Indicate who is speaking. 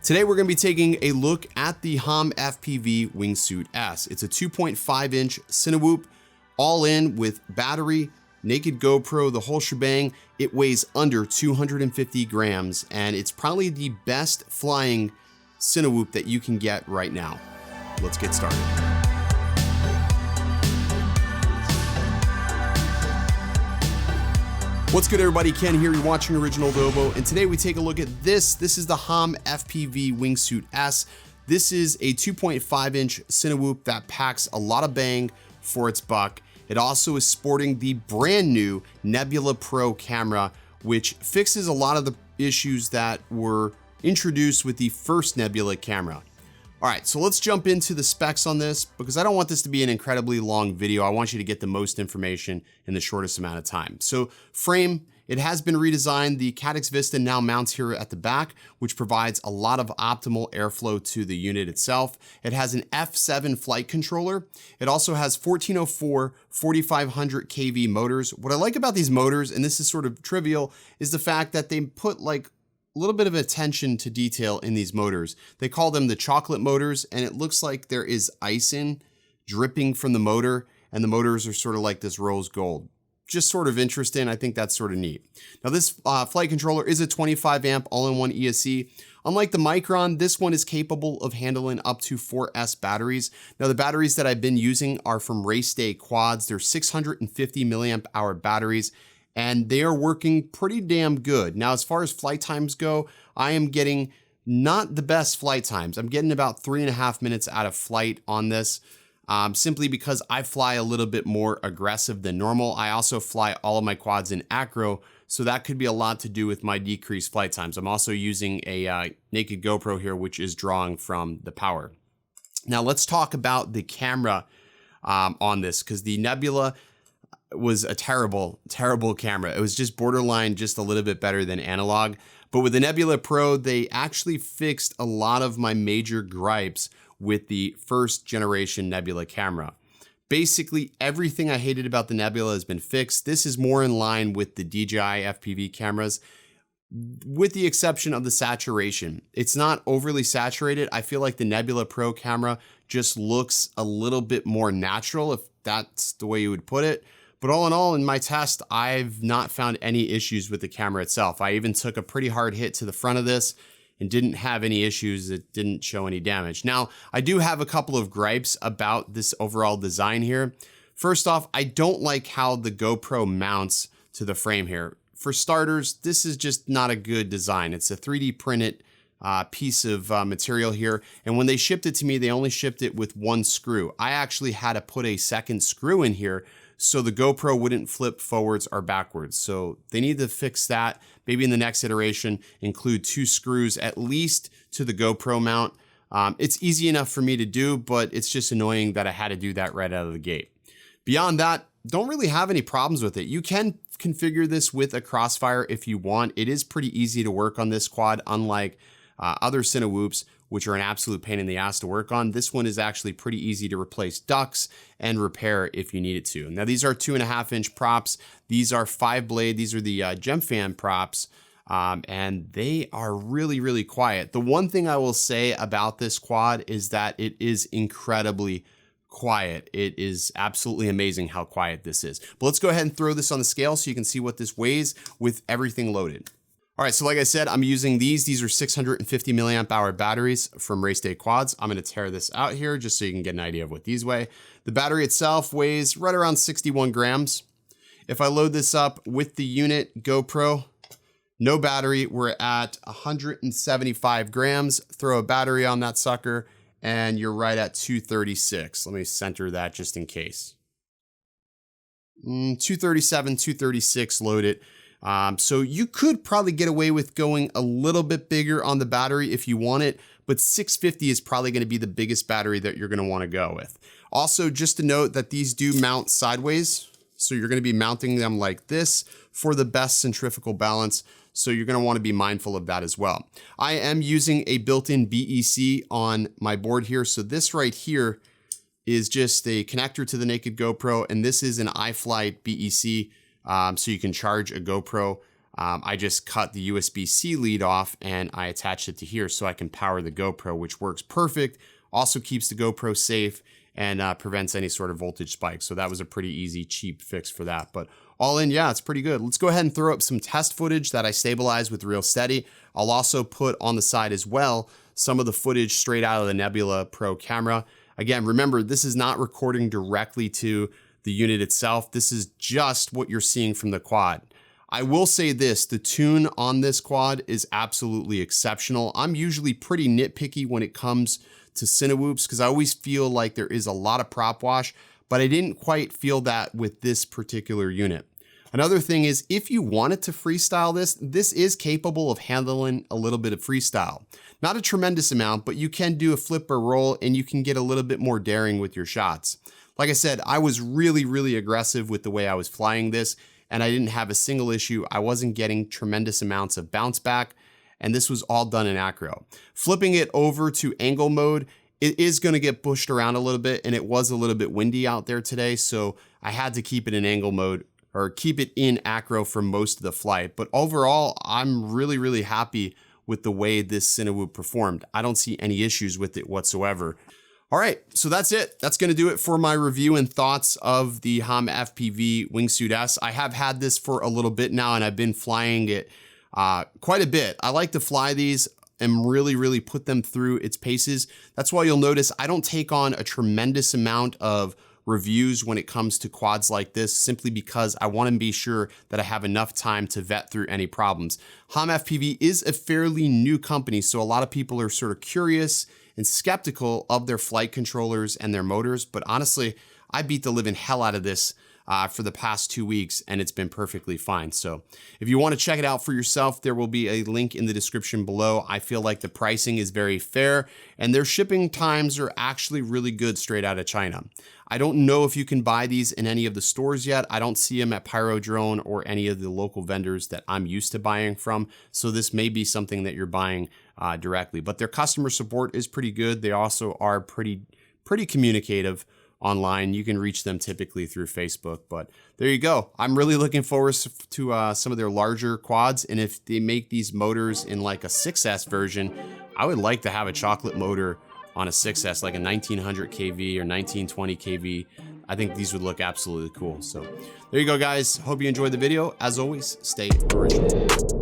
Speaker 1: Today we're going to be taking a look at the HOM FPV Wingsuit S. It's a 2.5 inch Cinewhoop, all in with battery, naked GoPro, the whole shebang. It weighs under 250 grams and it's probably the best flying Cinewhoop that you can get right now. Let's get started. What's good, everybody? Ken here, you're watching OriginaldoBo, and today we take a look at this. This is the HOM FPV Wingsuit S. This is a 2.5 inch Cinewhoop that packs a lot of bang for its buck. It also is sporting the brand new Nebula Pro camera, which fixes a lot of the issues that were introduced with the first Nebula camera. All right, so let's jump into the specs on this because I don't want this to be an incredibly long video. I want you to get the most information in the shortest amount of time. So frame, it has been redesigned. The Caddx Vista now mounts here at the back, which provides a lot of optimal airflow to the unit itself. It has an F7 flight controller. It also has 1404 4500 kV motors. What I like about these motors, and this is sort of trivial, is the fact that they put like a little bit of attention to detail in these motors. They call them the chocolate motors, and it looks like there is icing dripping from the motor, and the motors are sort of like this rose gold. Just sort of interesting. I think that's sort of neat. Now this flight controller is a 25 amp all-in-one ESC. Unlike the Micron, this one is capable of handling up to 4S batteries. Now the batteries that I've been using are from Race Day Quads. They're 650 milliamp hour batteries, and they are working pretty damn good. Now, as far as flight times go, I am getting not the best flight times. I'm getting about 3.5 minutes out of flight on this, simply because I fly a little bit more aggressive than normal. I also fly all of my quads in acro, so that could be a lot to do with my decreased flight times. I'm also using a naked GoPro here, which is drawing from the power. Now, let's talk about the camera on this, because the Nebula was a terrible, terrible camera. It was just borderline, just a little bit better than analog. But with the Nebula Pro, they actually fixed a lot of my major gripes with the first generation Nebula camera. Basically, everything I hated about the Nebula has been fixed. This is more in line with the DJI FPV cameras, with the exception of the saturation. It's not overly saturated. I feel like the Nebula Pro camera just looks a little bit more natural, if that's the way you would put it. But all in all, in my test, I've not found any issues with the camera itself. I even took a pretty hard hit to the front of this and didn't have any issues. It didn't show any damage. Now, I do have a couple of gripes about this overall design here. First off, I don't like how the GoPro mounts to the frame here. For starters, this is just not a good design. It's a 3D printed piece of material here. And when they shipped it to me, they only shipped it with one screw. I actually had to put a second screw in here so the GoPro wouldn't flip forwards or backwards. So they need to fix that. Maybe in the next iteration, include 2 screws at least to the GoPro mount. It's easy enough for me to do, but it's just annoying that I had to do that right out of the gate. Beyond that, don't really have any problems with it. You can configure this with a Crossfire if you want. It is pretty easy to work on this quad, unlike other Cinewhoops, which are an absolute pain in the ass to work on. This one is actually pretty easy to replace ducts and repair if you need it to. Now these are 2.5 inch props. These are 5 blade. These are the Gemfan props, and they are really, really quiet. The one thing I will say about this quad is that it is incredibly quiet. It is absolutely amazing how quiet this is. But let's go ahead and throw this on the scale so you can see what this weighs with everything loaded. All right, so like I said, I'm using these. These are 650 milliamp hour batteries from Race Day Quads. I'm gonna tear this out here just so you can get an idea of what these weigh. The battery itself weighs right around 61 grams. If I load this up with the unit GoPro, no battery, we're at 175 grams. Throw a battery on that sucker and you're right at 236. Let me center that just in case. 237, 236 loaded. So you could probably get away with going a little bit bigger on the battery if you want it, but 650 is probably going to be the biggest battery that you're going to want to go with. Also, just to note that these do mount sideways. So you're going to be mounting them like this for the best centrifugal balance. So you're going to want to be mindful of that as well. I am using a built-in BEC on my board here. So this right here is just a connector to the naked GoPro, and this is an iFlight BEC. So you can charge a GoPro I just cut the USB-C lead off and I attached it to here so I can power the GoPro, which works perfect. Also keeps the GoPro safe and prevents any sort of voltage spikes. So that was a pretty easy, cheap fix for that. But all in, yeah, it's pretty good. Let's go ahead and throw up some test footage that I stabilized with Real Steady. I'll also put on the side as well some of the footage straight out of the Nebula Pro camera. Again, remember, this is not recording directly to the unit itself. This is just what you're seeing from the quad. I will say this, the tune on this quad is absolutely exceptional. I'm usually pretty nitpicky when it comes to Cinewhoops because I always feel like there is a lot of prop wash, but I didn't quite feel that with this particular unit. Another thing is, if you wanted to freestyle this is capable of handling a little bit of freestyle. Not a tremendous amount, but you can do a flip or roll and you can get a little bit more daring with your shots. Like I said, I was really aggressive with the way I was flying this and I didn't have a single issue. I wasn't getting tremendous amounts of bounce back and this was all done in acro. Flipping it over to angle mode, it is going to get pushed around a little bit and it was a little bit windy out there today, so I had to keep it in angle mode or keep it in acro for most of the flight. But overall, I'm really happy with the way this Cinewhoop performed. I don't see any issues with it whatsoever. All right, so that's it. That's gonna do it for my review and thoughts of the HOM FPV Wingsuit S. I have had this for a little bit now and I've been flying it quite a bit. I like to fly these and really put them through its paces. That's why you'll notice I don't take on a tremendous amount of reviews when it comes to quads like this, simply because I want to be sure that I have enough time to vet through any problems. HOM FPV is a fairly new company, so a lot of people are sort of curious and skeptical of their flight controllers and their motors, but honestly, I beat the living hell out of this for the past 2 weeks and it's been perfectly fine. So if you want to check it out for yourself, there will be a link in the description below. I feel like the pricing is very fair and their shipping times are actually really good straight out of China. I don't know if you can buy these in any of the stores yet. I don't see them at Pyrodrone or any of the local vendors that I'm used to buying from. So this may be something that you're buying directly, but their customer support is pretty good. They also are pretty communicative online. You can reach them typically through Facebook, but there you go. I'm really looking forward to some of their larger quads. And if they make these motors in like a 6S version, I would like to have a chocolate motor on a 6S, like a 1900 kV or 1920 kV. I think these would look absolutely cool. So there you go, guys. Hope you enjoyed the video. As always, stay original.